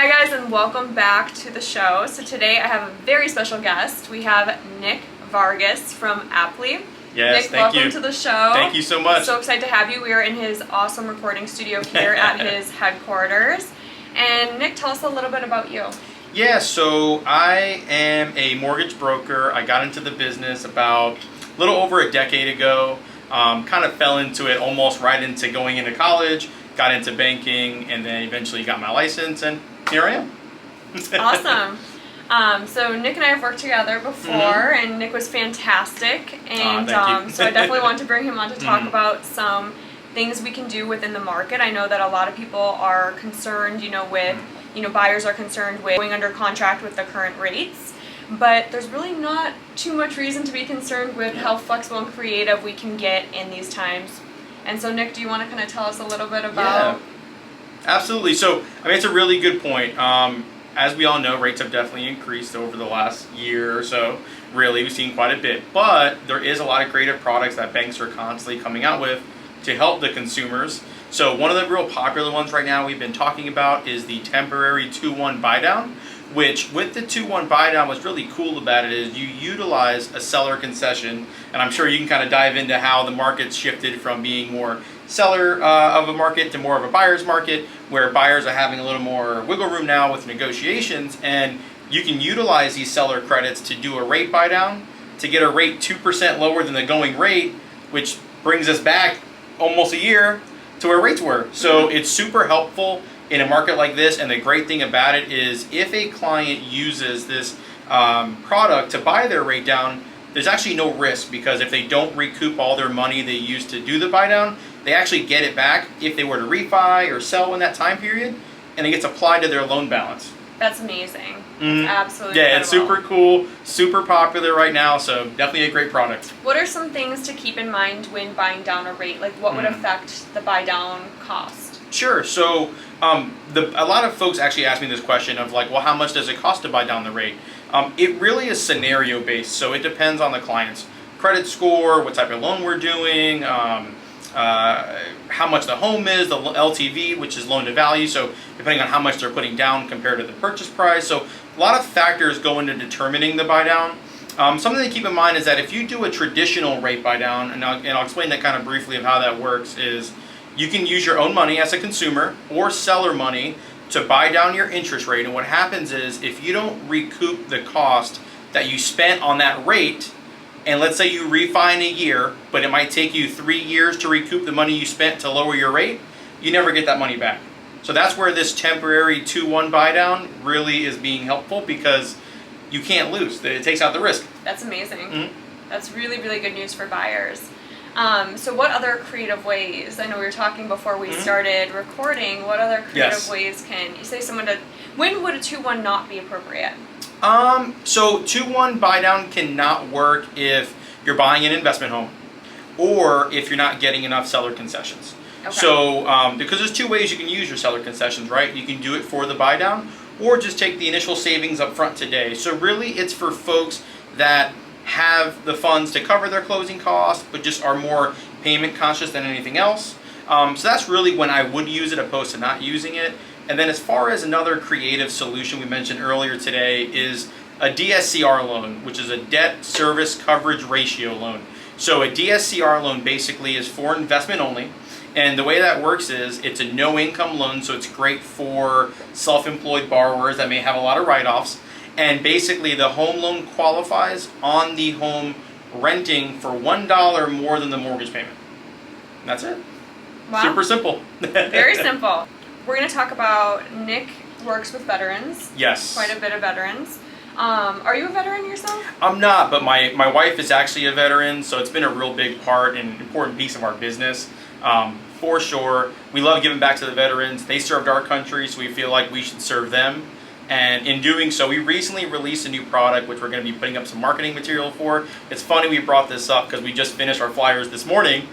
Hi guys, and welcome back to the show. So today I have a very special guest. We have Nick Vargas from Apply. Yes, Nick, thank you. welcome to the show. Thank you so much. So excited to have you. We are in his awesome recording studio here at his headquarters. And Nick, tell us a little bit about you. Yeah, so I am a mortgage broker. I got into the business about a little over a decade ago. Kind of fell into it almost right into going into college, got into banking, and then eventually got my license, and here I am. Awesome. So Nick and I have worked together before, and Nick was fantastic. And thank you. so I definitely want to bring him on to talk about some things we can do within the market. I know that a lot of people are concerned, with, buyers are concerned with going under contract with the current rates. But there's really not too much reason to be concerned with how flexible and creative we can get in these times. And so Nick, do you want to kind of tell us a little bit about... Yeah, absolutely. So, it's a really good point. As we all know, rates have definitely increased over the last year or so. Really, we've seen quite a bit. But there is a lot of creative products that banks are constantly coming out with to help the consumers. So one of the real popular ones right now we've been talking about is the temporary 2-1 buy down, which with the 2-1 buy down, what's really cool about it is you utilize a seller concession, and I'm sure you can kind of dive into how the market's shifted from being more seller of a market to more of a buyer's market, where buyers are having a little more wiggle room now with negotiations, and you can utilize these seller credits to do a rate buy down to get a rate 2% lower than the going rate, which brings us back almost a year to where rates were. So it's super helpful in a market like this, and the great thing about it is if a client uses this product to buy their rate down, there's actually no risk, because if they don't recoup all their money they used to do the buy down, they actually get it back if they were to refi or sell in that time period, and it gets applied to their loan balance. That's amazing. That's absolutely incredible. It's super cool, super popular right now, so definitely a great product. What are some things to keep in mind when buying down a rate? Like what would affect the buy down cost? Sure. So a lot of folks actually ask me this question of like, well, how much does it cost to buy down the rate? It really is scenario based, so it depends on the client's credit score, what type of loan we're doing, how much the home is, the LTV, which is loan to value, so depending on how much they're putting down compared to the purchase price. So a lot of factors go into determining the buy down. Something to keep in mind is that if you do a traditional rate buy down, and I'll explain that kind of briefly of how that works, is you can use your own money as a consumer or seller money to buy down your interest rate. And what happens is if you don't recoup the cost that you spent on that rate, and let's say you refi in a year, but it might take you 3 years to recoup the money you spent to lower your rate, you never get that money back. So that's where this temporary 2-1 buy down really is being helpful, because you can't lose. It takes out the risk. That's amazing. That's really, really good news for buyers. So what other creative ways, I know we were talking before we started recording, what other creative ways can you say when would a 2-1 not be appropriate? So 2-1 buy down cannot work if you're buying an investment home or if you're not getting enough seller concessions. Okay. So because there's two ways you can use your seller concessions, right? You can do it for the buy down or just take the initial savings up front today. So really it's for folks that have the funds to cover their closing costs but just are more payment conscious than anything else. So that's really when I would use it opposed to not using it. And then as far as another creative solution we mentioned earlier today is a DSCR loan, which is a debt service coverage ratio loan. So a DSCR loan basically is for investment only. And the way that works is it's a no income loan, so it's great for self-employed borrowers that may have a lot of write-offs. And basically the home loan qualifies on the home renting for $1 more than the mortgage payment. And that's it. Wow. Super simple. Very simple. We're going to talk about Nick works with veterans. Yes. Quite a bit of veterans. Are you a veteran yourself? I'm not, but my wife is actually a veteran, so it's been a real big part and important piece of our business. For sure. We love giving back to the veterans. They served our country, so we feel like we should serve them. And in doing so, we recently released a new product, which we're going to be putting up some marketing material for. It's funny we brought this up because we just finished our flyers this morning.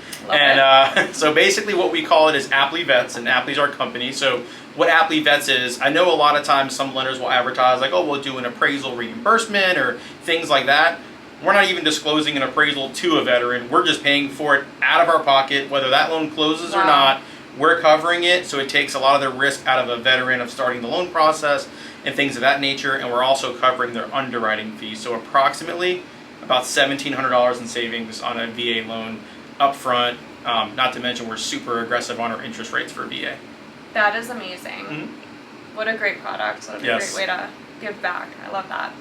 So basically what we call it is Apply Vets, and Apply's our company. So what Apply Vets is, I know a lot of times some lenders will advertise like, oh, we'll do an appraisal reimbursement or things like that. We're not even disclosing an appraisal to a veteran. We're just paying for it out of our pocket, whether that loan closes or not. we're covering it, so it takes a lot of the risk out of a veteran of starting the loan process and things of that nature, and we're also covering their underwriting fees. So approximately about $1,700 in savings on a VA loan up front. Not to mention we're super aggressive on our interest rates for VA. That is amazing. What a great product. What a great way to give back. I love that.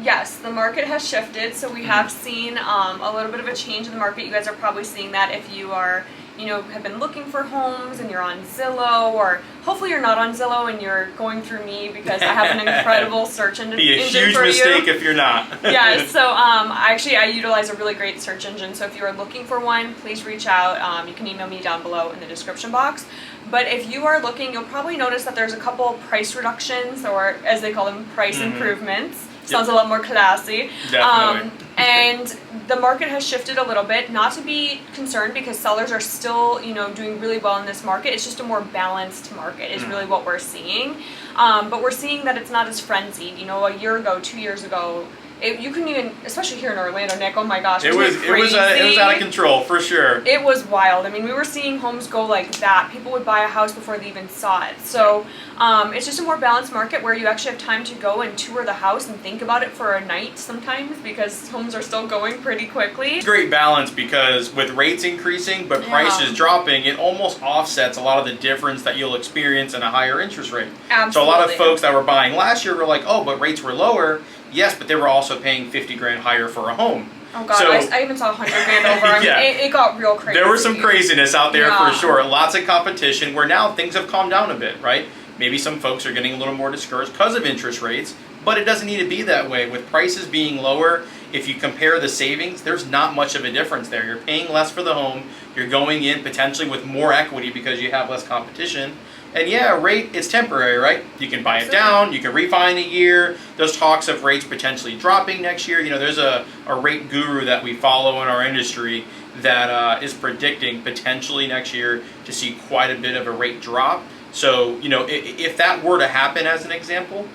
Yes, the market has shifted, so we have seen a little bit of a change in the market. You guys are probably seeing that if you are, have been looking for homes and you're on Zillow, or hopefully you're not on Zillow and you're going through me because I have an incredible search engine for you. Be a huge mistake if you're not. Yeah, so actually I utilize a really great search engine, so if you are looking for one, please reach out. You can email me down below in the description box. But if you are looking, you'll probably notice that there's a couple price reductions, or as they call them, price improvements. Sounds a lot more classy. Definitely. And the market has shifted a little bit. Not to be concerned, because sellers are still, doing really well in this market. It's just a more balanced market is really what we're seeing. But we're seeing that it's not as frenzied. A year ago, 2 years ago, you couldn't even, especially here in Orlando, Nick, oh my gosh, it was out of control, for sure. It was wild. I mean, we were seeing homes go like that. People would buy a house before they even saw it. So it's just a more balanced market where you actually have time to go and tour the house and think about it for a night sometimes, because homes are still going pretty quickly. It's great balance, because with rates increasing but prices dropping, it almost offsets a lot of the difference that you'll experience in a higher interest rate. Absolutely. So a lot of folks that were buying last year were like, oh, but rates were lower. Yes, but they were also paying 50 grand higher for a home. Oh God, so, I even saw 100 grand over. I mean, it got real crazy. There was some craziness out there for sure. Lots of competition, where now things have calmed down a bit, right? Maybe some folks are getting a little more discouraged because of interest rates, but it doesn't need to be that way. With prices being lower, if you compare the savings, there's not much of a difference there. You're paying less for the home. You're going in potentially with more equity because you have less competition. And yeah, rate is temporary, right? You can buy it down, you can refi in a year. There's talks of rates potentially dropping next year. There's a rate guru that we follow in our industry that is predicting potentially next year to see quite a bit of a rate drop. So, if that were to happen, as an example,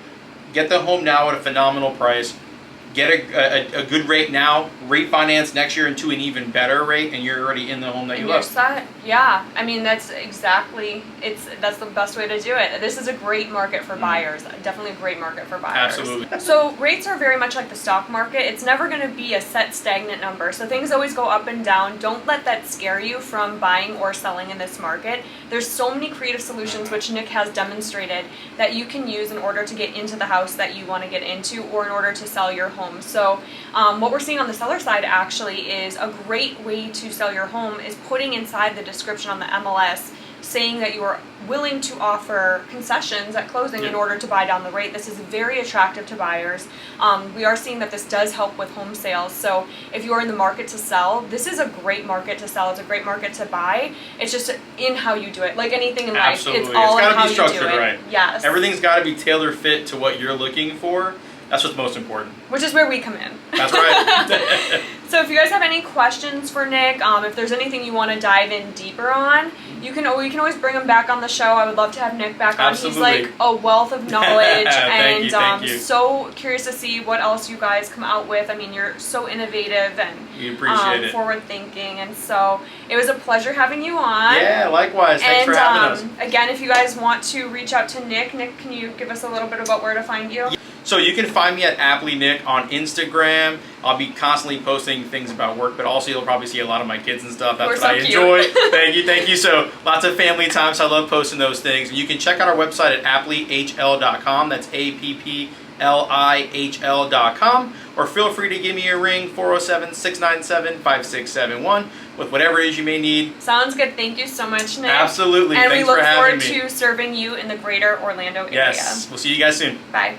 get the home now at a phenomenal price. Get a good rate now, refinance next year into an even better rate, and you're already in the home that you love. Yeah, I mean, that's the best way to do it. This is a great market for buyers. Definitely a great market for buyers. Absolutely. So rates are very much like the stock market. It's never going to be a set stagnant number. So things always go up and down. Don't let that scare you from buying or selling in this market. There's so many creative solutions, which Nick has demonstrated, that you can use in order to get into the house that you want to get into, or in order to sell your home. So what we're seeing on the seller side actually is a great way to sell your home is putting inside the description on the MLS saying that you are willing to offer concessions at closing in order to buy down the rate. This is very attractive to buyers. We are seeing that this does help with home sales. So if you are in the market to sell, this is a great market to sell. It's a great market to buy. It's just in how you do it. Like anything in life, it's all in how you do it. Right. Yes. Everything's got to be tailor fit to what you're looking for. That's what's most important. Which is where we come in. That's right. So if you guys have any questions for Nick, if there's anything you want to dive in deeper on, we can always bring him back on the show. I would love to have Nick back on. Absolutely. He's like a wealth of knowledge. Thank and you. So curious to see what else you guys come out with. I mean, you're so innovative and we appreciate it. Forward thinking, and so it was a pleasure having you on. Yeah, likewise. Thanks for having us. Again, if you guys want to reach out to Nick, can you give us a little bit about where to find you? So you can find me at AptlyNick on Instagram. I'll be constantly posting things about work, but also you'll probably see a lot of my kids and stuff. That's what I enjoy. Thank you. So lots of family time, so I love posting those things. And you can check out our website at applyhl.com. That's APPLIHL.com. Or feel free to give me a ring, 407-697-5671, with whatever it is you may need. Sounds good. Thank you so much, Nick. Absolutely. And Thanks for having me. we look forward to serving you in the greater Orlando area. Yes. We'll see you guys soon. Bye.